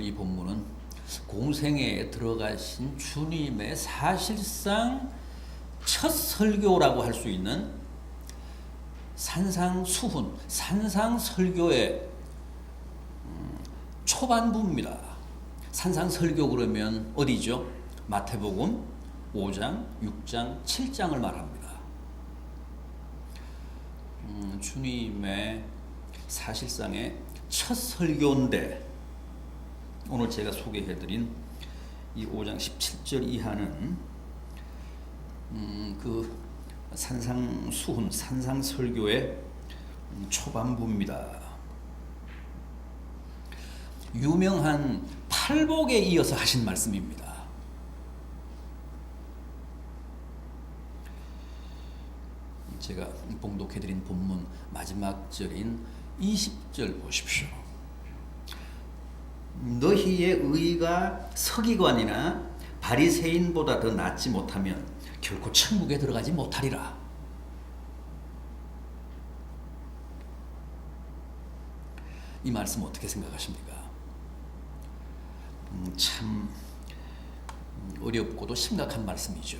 오늘 이 본문은 공생애에 들어가신 주님의 사실상 첫 설교라고 할 수 있는 산상수훈, 산상설교의 초반부입니다. 산상설교 그러면 어디죠? 마태복음 5장, 6장, 7장을 말합니다. 주님의 사실상의 첫 설교인데 오늘 제가 소개해드린 이 5장 17절 이하는 그 산상수훈, 산상설교의 초반부입니다. 유명한 팔복에 이어서 하신 말씀입니다. 제가 봉독해드린 본문 마지막 절인 20절 보십시오. 너희의 의가 서기관이나 바리새인보다 더 낫지 못하면 결코 천국에 들어가지 못하리라. 이 말씀 어떻게 생각하십니까? 참 어렵고도 심각한 말씀이죠.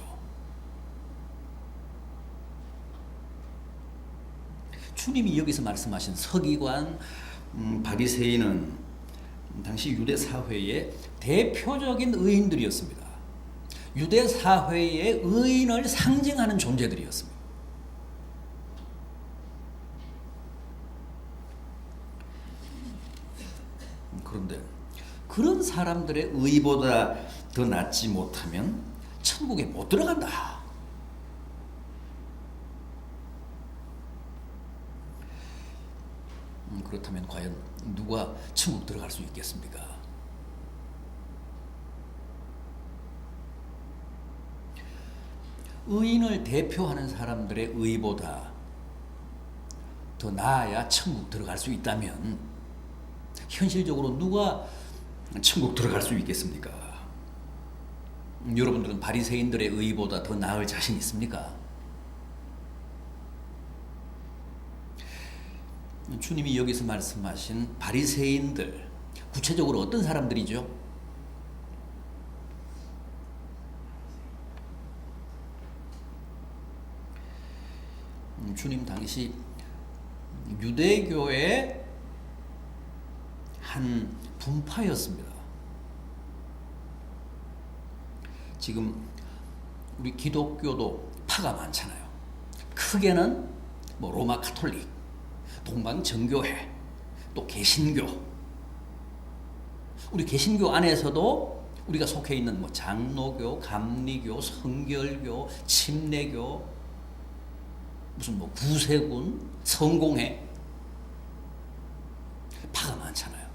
주님이 여기서 말씀하신 서기관, 바리새인은 당시 유대 사회의 대표적인 의인들이었습니다. 유대 사회의 의인을 상징하는 존재들이었습니다. 그런데 그런 사람들의 의보다 더 낫지 못하면 천국에 못 들어간다. 그렇다면 과연 누가 천국 들어갈 수 있겠습니까? 의인을 대표하는 사람들의 의보다 더 나아야 천국 들어갈 수 있다면 현실적으로 누가 천국 들어갈 수 있겠습니까? 여러분들은 바리새인들의 의보다 더 나을 자신 있습니까? 주님이 여기서 말씀하신 바리새인들, 구체적으로 어떤 사람들이죠? 주님 당시 유대교의 한 분파였습니다. 지금 우리 기독교도 파가 많잖아요. 크게는 뭐 로마 가톨릭, 동방정교회, 또 개신교. 우리 개신교 안에서도 우리가 속해 있는 뭐 장로교, 감리교, 성결교, 침례교, 무슨 뭐 구세군, 성공회, 파가 많잖아요.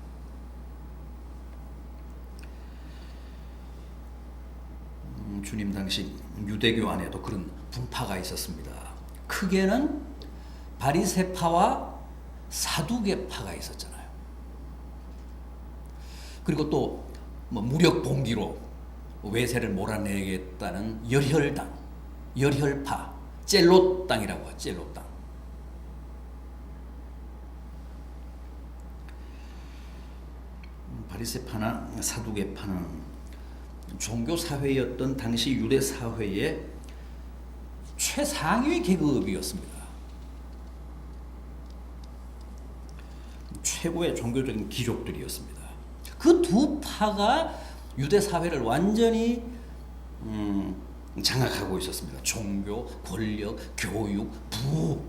주님 당시 유대교 안에도 그런 분파가 있었습니다. 크게는 바리새파와 사두개파가 있었잖아요. 그리고 또 뭐 무력 봉기로 외세를 몰아내겠다는 열혈당, 열혈파, 젤롯당이라고 하죠. 젤롯당. 바리새파나 사두개파는 종교 사회였던 당시 유대 사회의 최상위 계급이었습니다. 최고의 종교적인 귀족들이었습니다. 그 두 파가 유대 사회를 완전히 장악하고 있었습니다. 종교, 권력, 교육, 부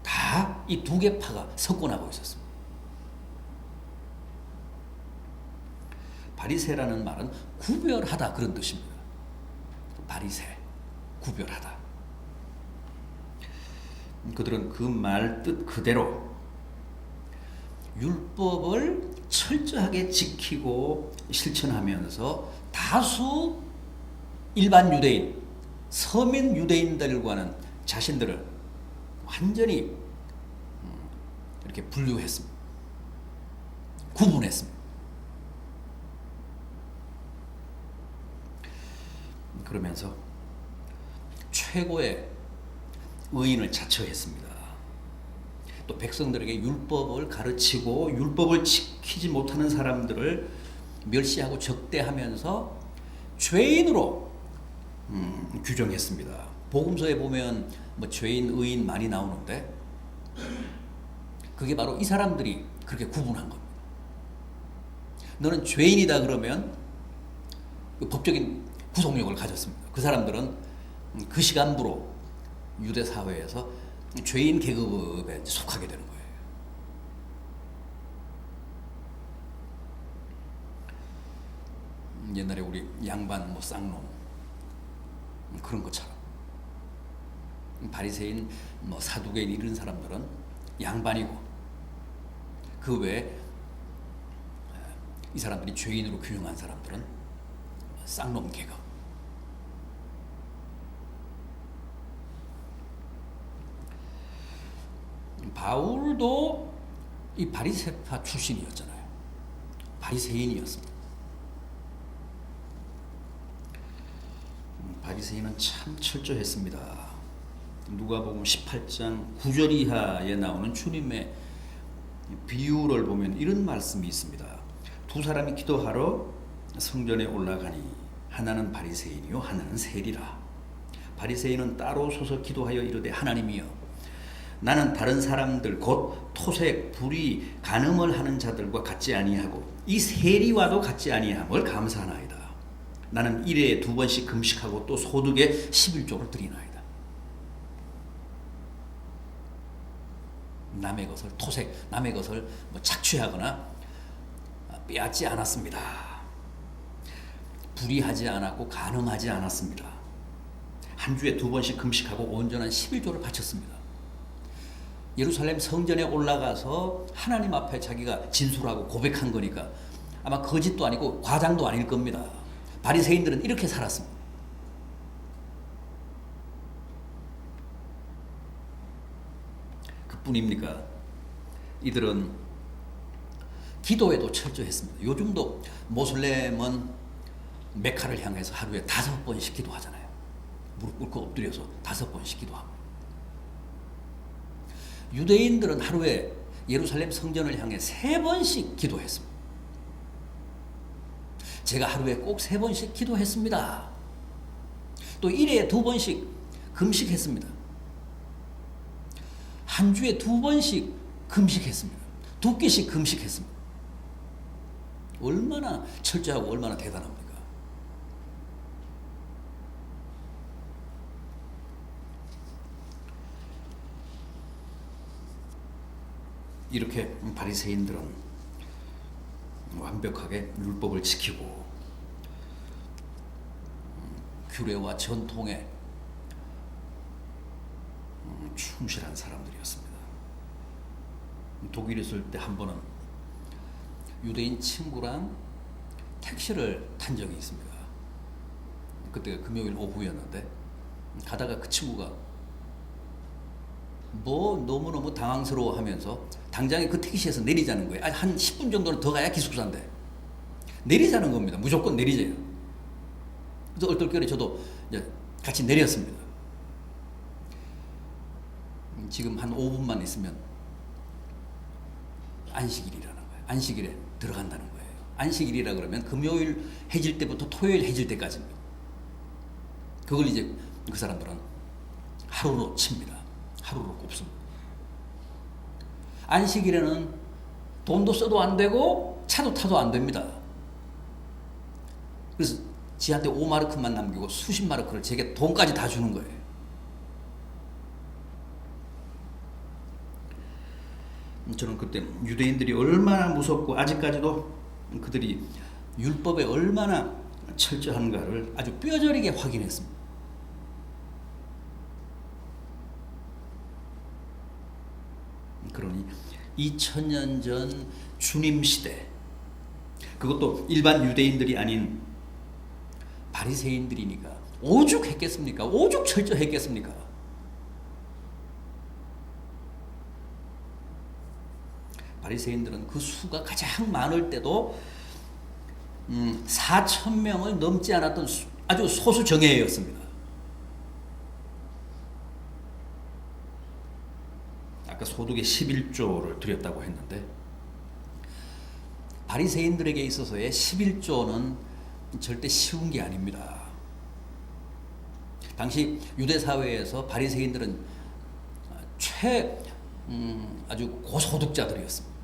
다 이 두 개 파가 석권하고 있었습니다. 바리새라는 말은 구별하다 그런 뜻입니다. 바리새, 구별하다. 그들은 그 말 뜻 그대로 율법을 철저하게 지키고 실천하면서 다수 일반 유대인, 서민 유대인들과는 자신들을 완전히 이렇게 분류했습니다. 구분했습니다. 그러면서 최고의 의인을 자처했습니다. 또 백성들에게 율법을 가르치고 율법을 지키지 못하는 사람들을 멸시하고 적대하면서 죄인으로 규정했습니다. 복음서에 보면 뭐 죄인, 의인 많이 나오는데 그게 바로 이 사람들이 그렇게 구분한 겁니다. 너는 죄인이다 그러면 그 법적인 구속력을 가졌습니다. 그 사람들은 그 시간부로 유대 사회에서 죄인 계급에 속하게 되는 거예요. 옛날에 우리 양반, 뭐 쌍놈 그런 것처럼 바리새인, 뭐 사두개인 이런 사람들은 양반이고 그 외에 이 사람들이 죄인으로 규정한 사람들은 쌍놈 계급. 바울도 이 바리새파 출신이었잖아요. 바리새인이었습니다. 바리새인은 참 철저했습니다. 누가복음 18장 9절 이하에 나오는 주님의 비유를 보면 이런 말씀이 있습니다. 두 사람이 기도하러 성전에 올라가니 하나는 바리새인이요 하나는 세리라. 바리새인은 따로 서서 기도하여 이르되 하나님이여 나는 다른 사람들 곧 토색, 불의, 간음을 하는 자들과 같지 아니하고 이 세리와도 같지 아니함을 감사하나이다. 나는 일에 2번씩 금식하고 또 소득의 11조를 드리나이다. 남의 것을 토색, 남의 것을 뭐 착취하거나 빼앗지 않았습니다. 불의하지 않았고 간음하지 않았습니다. 한 주에 2번씩 금식하고 온전한 11조를 바쳤습니다. 예루살렘 성전에 올라가서 하나님 앞에 자기가 진술하고 고백한 거니까 아마 거짓도 아니고 과장도 아닐 겁니다. 바리새인들은 이렇게 살았습니다. 그뿐입니까? 이들은 기도에도 철저했습니다. 요즘도 모슬렘은 메카를 향해서 하루에 5번씩 기도하잖아요. 무릎 꿇고 엎드려서 5번씩 기도하고. 유대인들은 하루에 예루살렘 성전을 향해 3번씩 기도했습니다. 제가 하루에 꼭 3번씩 기도했습니다. 또 일에 2번씩 금식했습니다. 한 주에 2번씩 금식했습니다. 2끼씩 금식했습니다. 얼마나 철저하고 얼마나 대단합니까? 이렇게 바리새인들은 완벽하게 율법을 지키고 규례와 전통에 충실한 사람들이었습니다. 독일에 있을 때 한 번은 유대인 친구랑 택시를 탄 적이 있습니다. 그때가 금요일 오후였는데 가다가 그 친구가 뭐 너무너무 당황스러워하면서 당장에 그 택시에서 내리자는 거예요. 한 10분 정도는 더 가야 기숙사인데 내리자는 겁니다. 무조건 내리자요. 그래서 얼떨결에 저도 이제 같이 내렸습니다. 지금 한 5분만 있으면 안식일이라는 거예요. 안식일에 들어간다는 거예요. 안식일이라 그러면 금요일 해질 때부터 토요일 해질 때까지입니다. 그걸 이제 그 사람들은 하루로 칩니다. 하루로 꼽습니다. 안식일에는 돈도 써도 안 되고 차도 타도 안 됩니다. 그래서 지한테 5마르크만 남기고 수십 마르크를 제게 돈까지 다 주는 거예요. 저는 그때 유대인들이 얼마나 무섭고 아직까지도 그들이 율법에 얼마나 철저한가를 아주 뼈저리게 확인했습니다. 그러니 2000년 전 주님 시대, 그것도 일반 유대인들이 아닌 바리새인들이니까 오죽했겠습니까? 오죽 철저했겠습니까? 바리새인들은 그 수가 가장 많을 때도 4,000명을 넘지 않았던 아주 소수 정예였습니다. 아까 소득의 11조를 드렸다고 했는데 바리새인들에게 있어서의 11조는 절대 쉬운 게 아닙니다. 당시 유대 사회에서 바리새인들은 아주 고소득자들이었습니다.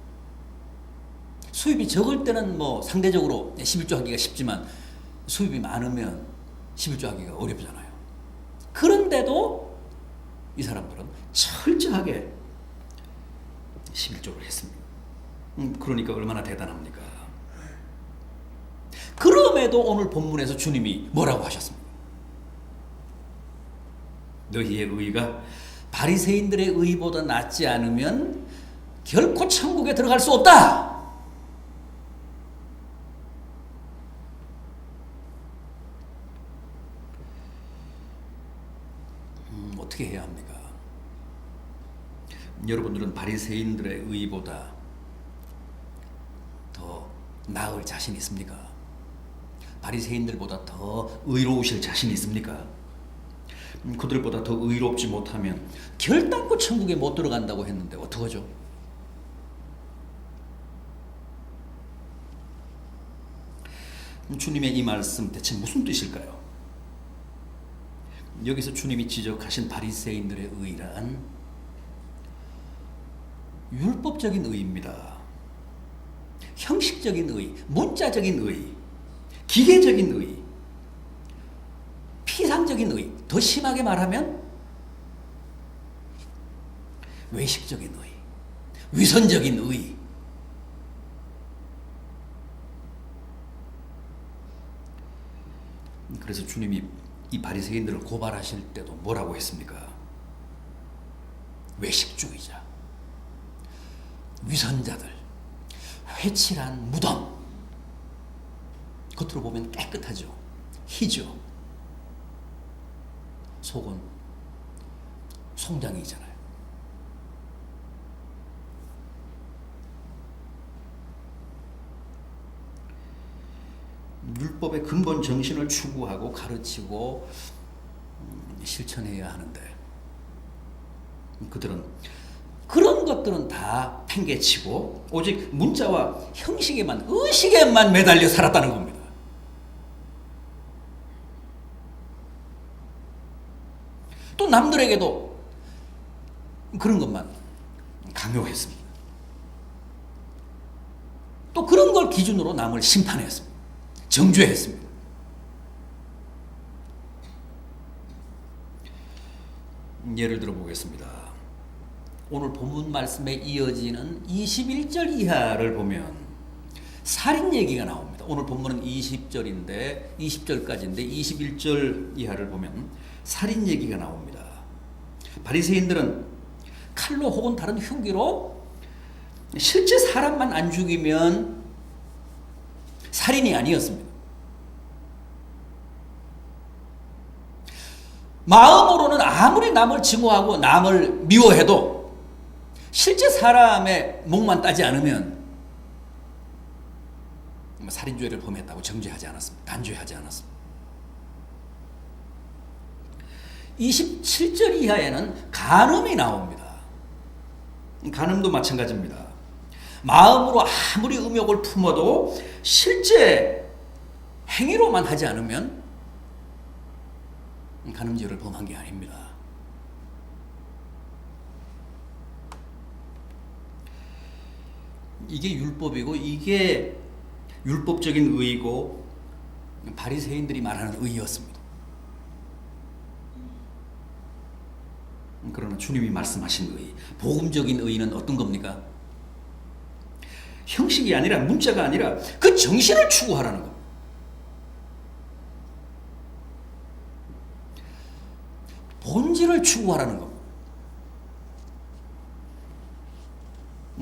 수입이 적을 때는 뭐 상대적으로 11조 하기가 쉽지만 수입이 많으면 11조 하기가 어렵잖아요. 그런데도 이 사람들은 철저하게 11조를 했습니다. 그러니까 얼마나 대단합니까? 그럼에도 오늘 본문에서 주님이 뭐라고 하셨습니까? 너희의 의가 바리새인들의 의보다 낫지 않으면 결코 천국에 들어갈 수 없다. 어떻게 해야 합니까? 여러분들은 바리새인들의 의보다 더 나을 자신 있습니까? 바리새인들보다 더 의로우실 자신 있습니까? 그들보다 더 의롭지 못하면 결단코 천국에 못 들어간다고 했는데 어떡하죠? 주님의 이 말씀 대체 무슨 뜻일까요? 여기서 주님이 지적하신 바리새인들의 의란 율법적인 의입니다. 형식적인 의, 문자적인 의, 기계적인 의, 피상적인 의, 더 심하게 말하면 외식적인 의, 위선적인 의. 그래서 주님이 이 바리새인들을 고발하실 때도 뭐라고 했습니까? 외식주의자, 위선자들, 회칠한 무덤. 겉으로 보면 깨끗하죠. 희죠. 속은 송장이잖아요. 율법의 근본 정신을 추구하고 가르치고 실천해야 하는데 그들은 그런 것들은 다 팽개치고 오직 문자와 형식에만, 의식에만 매달려 살았다는 겁니다. 또 남들에게도 그런 것만 강요했습니다. 또 그런 걸 기준으로 남을 심판했습니다. 정죄했습니다. 예를 들어 보겠습니다. 오늘 본문 말씀에 이어지는 21절 이하를 보면 살인 얘기가 나옵니다. 오늘 본문은 20절인데 20절까지인데 21절 이하를 보면 살인 얘기가 나옵니다. 바리새인들은 칼로 혹은 다른 흉기로 실제 사람만 안 죽이면 살인이 아니었습니다. 마음으로는 아무리 남을 증오하고 남을 미워해도 실제 사람의 목만 따지 않으면 살인죄를 범했다고 정죄하지 않았습니다. 단죄하지 않았습니다. 27절 이하에는 간음이 나옵니다. 간음도 마찬가지입니다. 마음으로 아무리 음욕을 품어도 실제 행위로만 하지 않으면 간음죄를 범한 게 아닙니다. 이게 율법이고 이게 율법적인 의이고 바리새인들이 말하는 의였습니다. 그러나 주님이 말씀하신 의, 복음적인 의는 어떤 겁니까? 형식이 아니라 문자가 아니라 그 정신을 추구하라는 겁니다. 본질을 추구하라는 겁니다.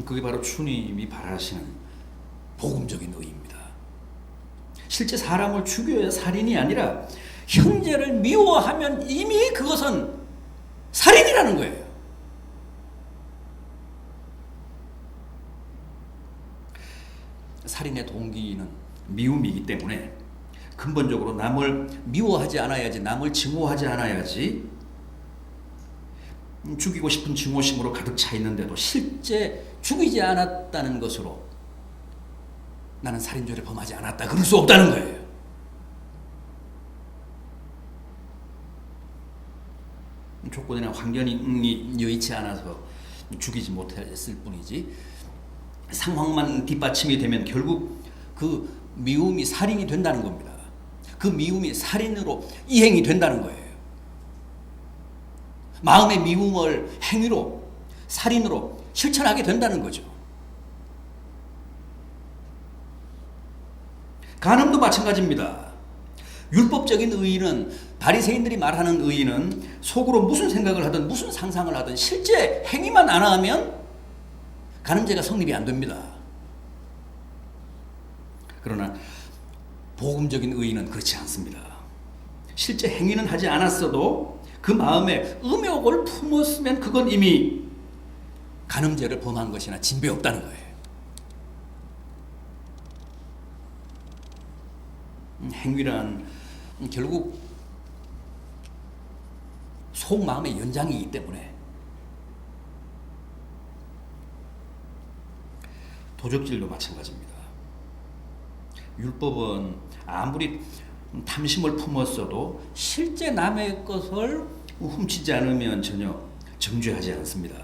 그게 바로 주님이 바라시는 복음적인 의입니다. 실제 사람을 죽여야 살인이 아니라 형제를 미워하면 이미 그것은 살인이라는 거예요. 살인의 동기는 미움이기 때문에 근본적으로 남을 미워하지 않아야지, 남을 증오하지 않아야지 죽이고 싶은 증오심으로 가득 차 있는데도 실제 죽이지 않았다는 것으로 나는 살인죄를 범하지 않았다. 그럴 수 없다는 거예요. 조건이나 환경이 여의치 않아서 죽이지 못했을 뿐이지 상황만 뒷받침이 되면 결국 그 미움이 살인이 된다는 겁니다. 그 미움이 살인으로 이행이 된다는 거예요. 마음의 미움을 행위로 살인으로 실천하게 된다는 거죠. 간음도 마찬가지입니다. 율법적인 의인은 바리새인들이 말하는 의인은 속으로 무슨 생각을 하든 무슨 상상을 하든 실제 행위만 안 하면 간음죄가 성립이 안 됩니다. 그러나 복음적인 의인은 그렇지 않습니다. 실제 행위는 하지 않았어도 그 마음에 음욕을 품었으면 그건 이미 간음죄를 범한 것이나 진배 없다는 거예요. 행위란 결국 속마음의 연장이기 때문에 도적질도 마찬가지입니다. 율법은 아무리 탐심을 품었어도 실제 남의 것을 훔치지 않으면 전혀 정죄하지 않습니다.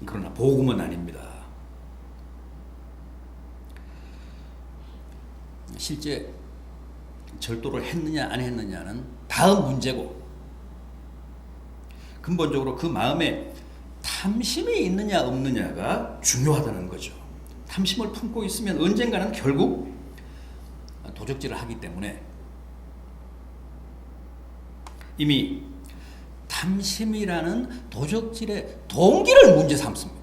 그러나 복음은 아닙니다. 실제 절도를 했느냐 안 했느냐는 다음 문제고 근본적으로 그 마음에 탐심이 있느냐 없느냐가 중요하다는 거죠. 탐심을 품고 있으면 언젠가는 결국 도적질을 하기 때문에 이미 탐심이라는 도적질의 동기를 문제 삼습니다.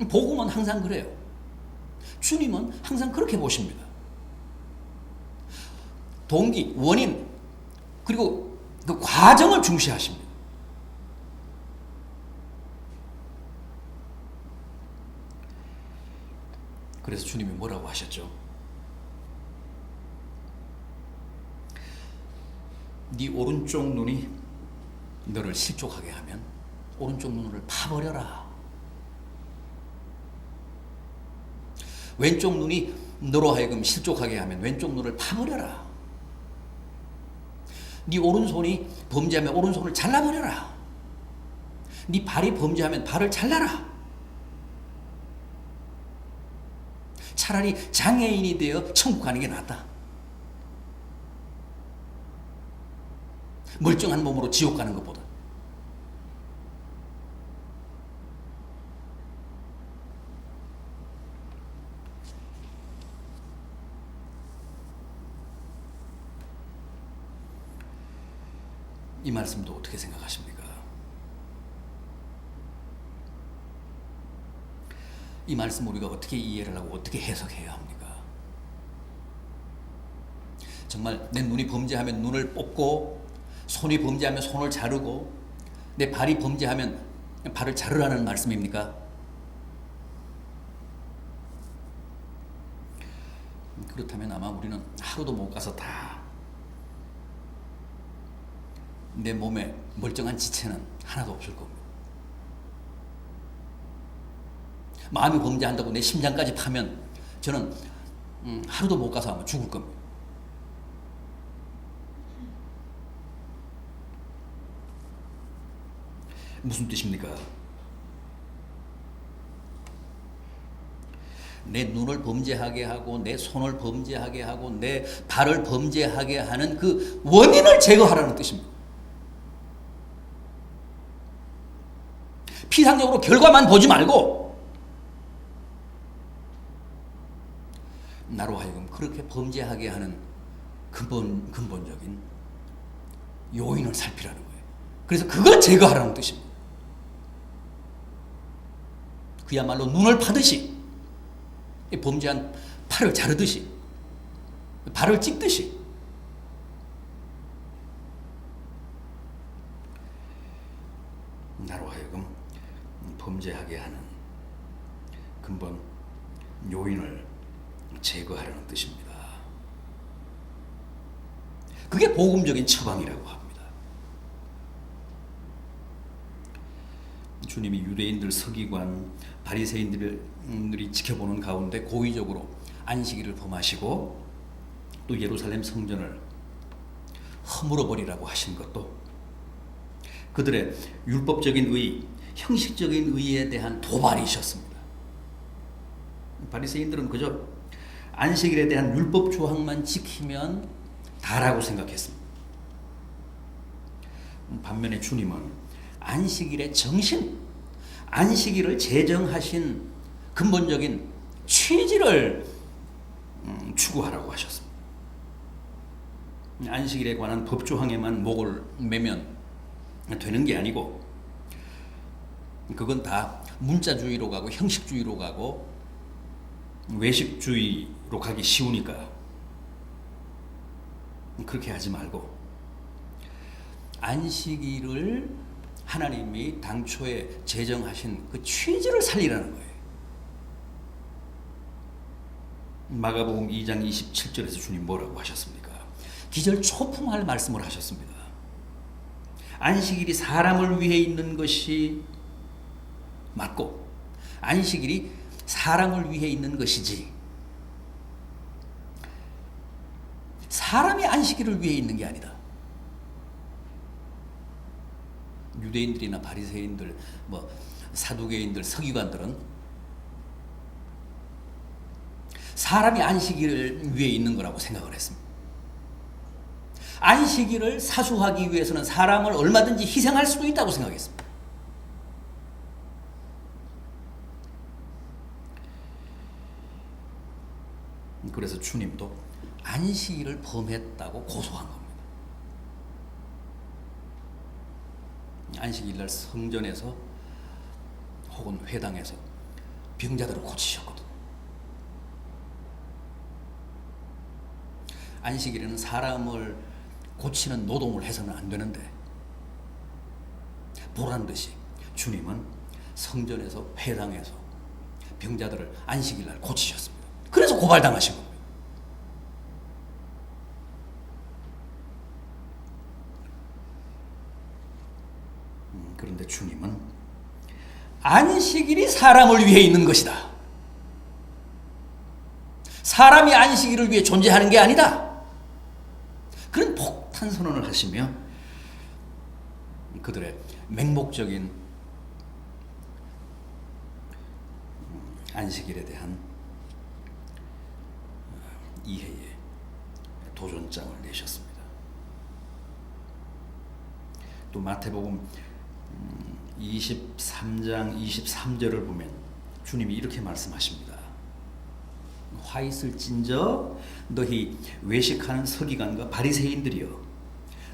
복음은 항상 그래요. 주님은 항상 그렇게 보십니다. 동기, 원인, 그리고 그 과정을 중시하십니다. 그래서 주님이 뭐라고 하셨죠? 네 오른쪽 눈이 너를 실족하게 하면 오른쪽 눈을 파버려라. 왼쪽 눈이 너로 하여금 실족하게 하면 왼쪽 눈을 파버려라. 네 오른손이 범죄하면 오른손을 잘라버려라. 네 발이 범죄하면 발을 잘라라. 차라리 장애인이 되어 천국 가는 게 낫다. 멀쩡한 몸으로 지옥 가는 것보다. 이 말씀도 어떻게 생각하십니까? 이 말씀 우리가 어떻게 이해를 하고 어떻게 해석해야 합니까? 정말 내 눈이 범죄하면 눈을 뽑고 손이 범죄하면 손을 자르고 내 발이 범죄하면 발을 자르라는 말씀입니까? 그렇다면 아마 우리는 하루도 못 가서 다 내 몸에 멀쩡한 지체는 하나도 없을 겁니다. 마음이 범죄한다고 내 심장까지 파면 저는 하루도 못 가서 아마 죽을 겁니다. 무슨 뜻입니까? 내 눈을 범죄하게 하고 내 손을 범죄하게 하고 내 발을 범죄하게 하는 그 원인을 제거하라는 뜻입니다. 피상적으로 결과만 보지 말고 나로 하여금 그렇게 범죄하게 하는 근본적인 요인을 살피라는 거예요. 그래서 그걸 제거하라는 뜻입니다. 그야말로 눈을 파듯이 범죄한 팔을 자르듯이 발을 찍듯이 나로 하여금 범죄하게 하는 근본 요인을 제거하려는 뜻입니다. 그게 복음적인 처방이라고 합니다. 주님이 유대인들 서기관 바리새인들이 지켜보는 가운데 고의적으로 안식일을 범하시고 또 예루살렘 성전을 허물어 버리라고 하신 것도 그들의 율법적인 의, 형식적인 의에 대한 도발이셨습니다. 바리새인들은 그저 안식일에 대한 율법 조항만 지키면 다라고 생각했습니다. 반면에 주님은 안식일의 정신, 안식일을 제정하신 근본적인 취지를 추구하라고 하셨습니다. 안식일에 관한 법조항에만 목을 매면 되는 게 아니고 그건 다 문자주의로 가고 형식주의로 가고 외식주의로 가기 쉬우니까 그렇게 하지 말고 안식일을 하나님이 당초에 제정하신 그 취지를 살리라는 거예요. 마가복음 2장 27절에서 주님 뭐라고 하셨습니까? 기절초풍할 말씀을 하셨습니다. 안식일이 사람을 위해 있는 것이 맞고 안식일이 사람을 위해 있는 것이지 사람이 안식일을 위해 있는 게 아니다. 유대인들이나 바리새인들, 사두개인들, 서기관들은 사람이 안식일을 위해 있는 거라고 생각을 했습니다. 안식일을 사수하기 위해서는 사람을 얼마든지 희생할 수도 있다고 생각했습니다. 그래서 주님도 안식일을 범했다고 고소한 겁니다. 안식일날 성전에서 혹은 회당에서 병자들을 고치셨거든. 안식일에는 사람을 고치는 노동을 해서는 안 되는데 보란 듯이 주님은 성전에서 회당에서 병자들을 안식일날 고치셨습니다. 그래서 고발당하신 겁니다. 그런데 주님은 안식일이 사람을 위해 있는 것이다. 사람이 안식일을 위해 존재하는 게 아니다. 그런 폭탄 선언을 하시며 그들의 맹목적인 안식일에 대한 이해에 도전장을 내셨습니다. 또 마태복음 23장 23절을 보면 주님이 이렇게 말씀하십니다. 화 있을진저 너희 외식하는 서기관과 바리새인들이여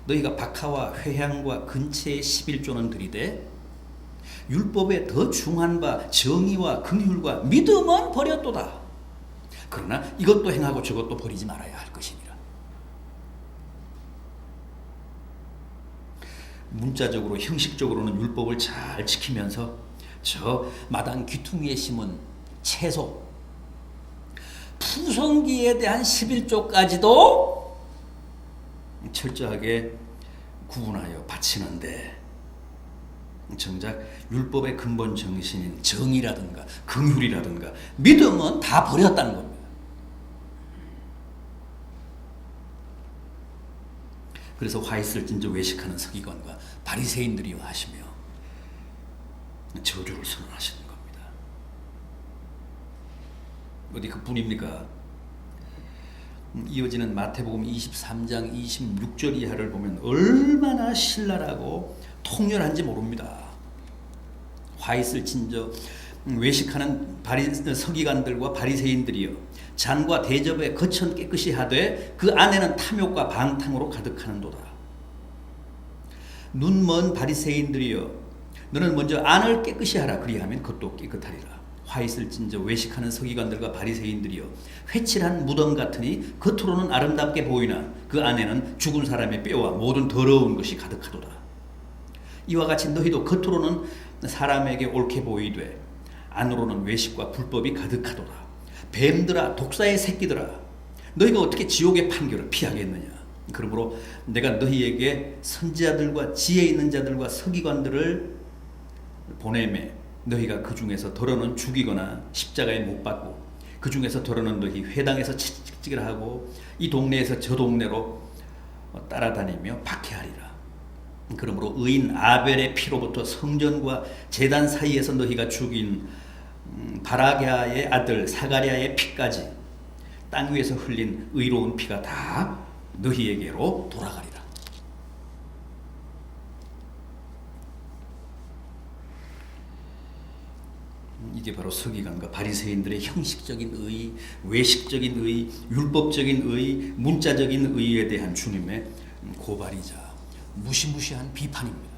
너희가 박하와 회향과 근체의 11조는 들이되 율법에 더 중한 바 정의와 긍휼과 믿음은 버렸도다. 그러나 이것도 행하고 저것도 버리지 말아야 할 것이니라. 문자적으로 형식적으로는 율법을 잘 지키면서 저 마당 귀퉁이에 심은 채소 푸성기에 대한 11조까지도 철저하게 구분하여 바치는데 정작 율법의 근본 정신인 정의라든가 긍휼이라든가 믿음은 다 버렸다는 겁니다. 그래서 화 있을진저 외식하는 서기관과 바리새인들이여 하시며 저주를 선언하시는 겁니다. 어디 그뿐입니까? 이어지는 마태복음 23장 26절 이하를 보면 얼마나 신랄하고 통렬한지 모릅니다. 화 있을진저 외식하는 서기관들과 바리새인들이여 잔과 대접에 거천 깨끗이 하되 그 안에는 탐욕과 방탕으로 가득하는도다. 눈먼 바리새인들이여 너는 먼저 안을 깨끗이 하라. 그리하면 겉도 깨끗하리라. 화 있을진저 외식하는 서기관들과 바리새인들이여 회칠한 무덤 같으니 겉으로는 아름답게 보이나 그 안에는 죽은 사람의 뼈와 모든 더러운 것이 가득하도다. 이와 같이 너희도 겉으로는 사람에게 옳게 보이되 안으로는 외식과 불법이 가득하도다. 뱀들아 독사의 새끼들아 너희가 어떻게 지옥의 판결을 피하겠느냐. 그러므로 내가 너희에게 선지자들과 지혜 있는 자들과 서기관들을 보내매 너희가 그 중에서 더러는 죽이거나 십자가에 못 박고 그 중에서 더러는 너희 회당에서 채찍질을 하고 이 동네에서 저 동네로 따라다니며 박해하리라. 그러므로 의인 아벨의 피로부터 성전과 제단 사이에서 너희가 죽인 바라게아의 아들 사가랴의 피까지 땅 위에서 흘린 의로운 피가 다 너희에게로 돌아가리라. 이게 바로 서기관과 바리새인들의 형식적인 의, 외식적인 의, 율법적인 의, 문자적인 의에 대한 주님의 고발이자 무시무시한 비판입니다.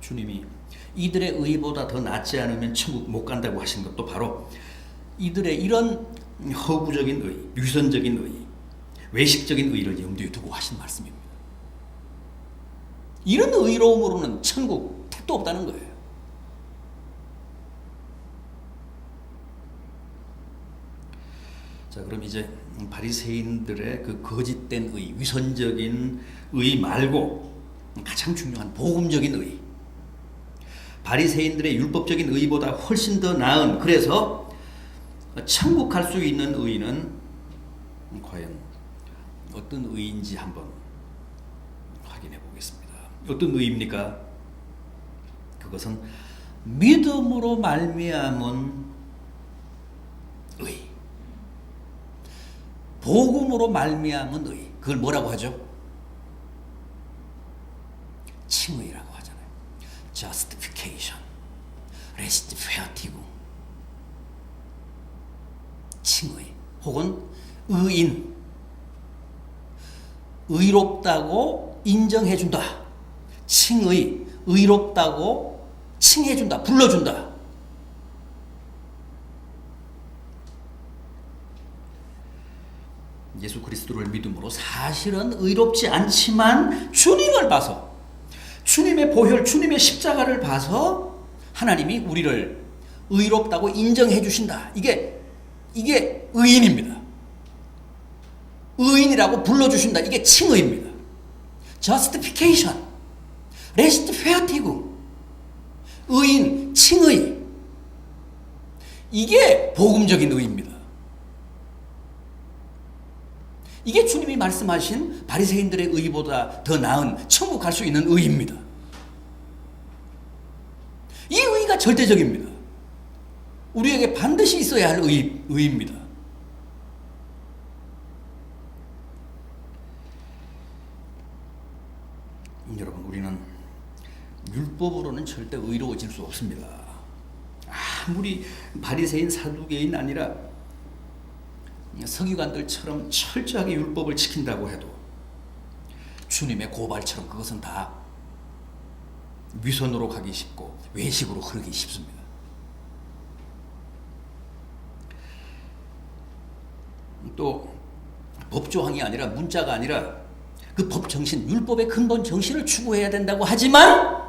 주님이 이들의 의보다 더 낫지 않으면 천국 못 간다고 하신 것도 바로 이들의 이런 허구적인 의, 유선적인 의, 외식적인 의를 염두에 두고 하신 말씀입니다. 이런 의로움으로는 천국 택도 없다는 거예요. 자, 그럼 이제 바리새인들의 그 거짓된 의, 위선적인 의 말고 가장 중요한 복음적인 의, 바리새인들의 율법적인 의보다 훨씬 더 나은, 그래서 천국 갈 수 있는 의는 과연 어떤 의인지 한번 확인해 보겠습니다. 어떤 의입니까? 그것은 믿음으로 말미암은 의, 복음으로 말미암은 의. 그걸 뭐라고 하죠? 칭의라고 하잖아요. justification, restitutive, 칭의 혹은 의인, 의롭다고 인정해준다. 칭의, 의롭다고 칭해준다, 불러준다. 예수 그리스도를 믿음으로 사실은 의롭지 않지만 주님을 봐서, 주님의 보혈, 주님의 십자가를 봐서 하나님이 우리를 의롭다고 인정해 주신다. 이게 의인입니다. 의인이라고 불러주신다. 이게 칭의입니다. justification, restitutive, 의인, 칭의. 이게 복음적인 의입니다. 이게 주님이 말씀하신 바리새인들의 의보다 더 나은 천국 갈 수 있는 의입니다. 이 의가 절대적입니다. 우리에게 반드시 있어야 할 의입니다. 여러분, 우리는 율법으로는 절대 의로워질 수 없습니다. 아무리 바리새인, 사두개인 아니라 서기관들처럼 철저하게 율법을 지킨다고 해도 주님의 고발처럼 그것은 다 위선으로 가기 쉽고 외식으로 흐르기 쉽습니다. 또 법조항이 아니라, 문자가 아니라 그 법 정신, 율법의 근본 정신을 추구해야 된다고 하지만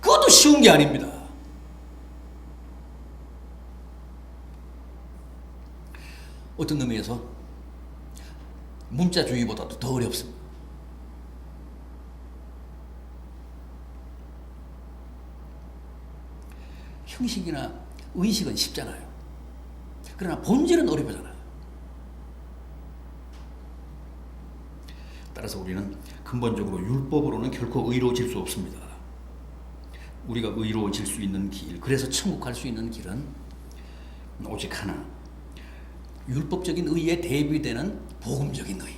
그것도 쉬운 게 아닙니다. 어떤 의미에서 문자주의보다도 더 어렵습니다. 형식이나 의식은 쉽잖아요. 그러나 본질은 어렵잖아요. 따라서 우리는 근본적으로 율법으로는 결코 의로워질 수 없습니다. 우리가 의로워질 수 있는 길, 그래서 천국 갈 수 있는 길은 오직 하나, 율법적인 의에 대비되는 복음적인 의,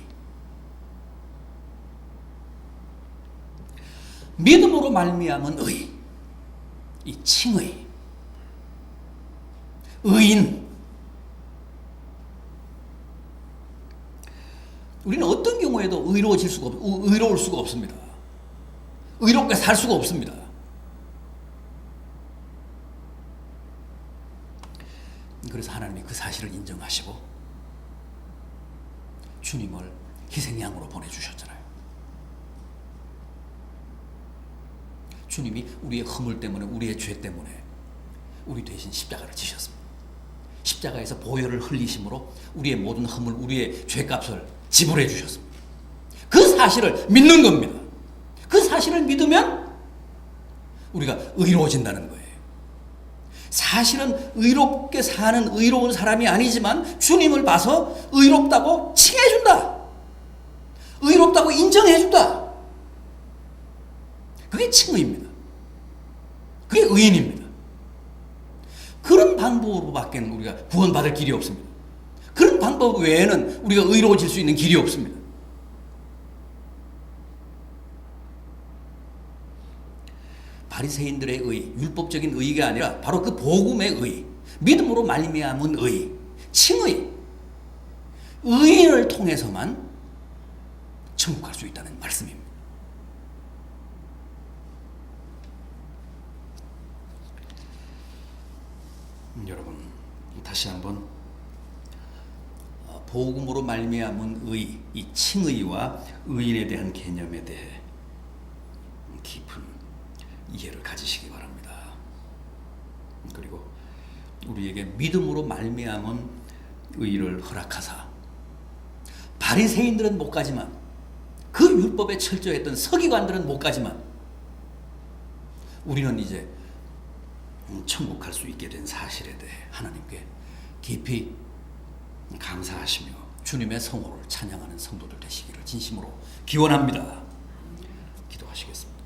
믿음으로 말미암은 의, 이 칭의, 의인. 우리는 어떤 경우에도 의로울 수가 없습니다. 의롭게 살 수가 없습니다. 그래서 하나님이 그 사실을 인정하시고 주님을 희생양으로 보내주셨잖아요. 주님이 우리의 허물 때문에, 우리의 죄 때문에 우리 대신 십자가를 지셨습니다. 십자가에서 보혈을 흘리심으로 우리의 모든 허물, 우리의 죄값을 지불해 주셨습니다. 그 사실을 믿는 겁니다. 그 사실을 믿으면 우리가 의로워진다는 거예요. 사실은 의롭게 사는 의로운 사람이 아니지만 주님을 봐서 의롭다고 칭해준다. 의롭다고 인정해준다. 그게 칭의입니다. 그게 의인입니다. 그런 방법으로밖에 우리가 구원받을 길이 없습니다. 그런 방법 외에는 우리가 의로워질 수 있는 길이 없습니다. 바리새인들의 의, 율법적인 의가 아니라 바로 그 복음의 의, 믿음으로 말미암은 의, 칭의, 의인을 통해서만 천국 갈 수 있다는 말씀입니다. 여러분, 다시 한번 복음으로 말미암은 의, 이 칭의와 의인에 대한 개념에 대해 깊은 이해를 가지시기 바랍니다. 그리고 우리에게 믿음으로 말미암은 의를 허락하사 바리새인들은 못 가지만 그 율법에 철저했던 서기관들은 못 가지만 우리는 이제 천국 갈 수 있게 된 사실에 대해 하나님께 깊이 감사하시며 주님의 성호를 찬양하는 성도들 되시기를 진심으로 기원합니다. 기도하시겠습니다.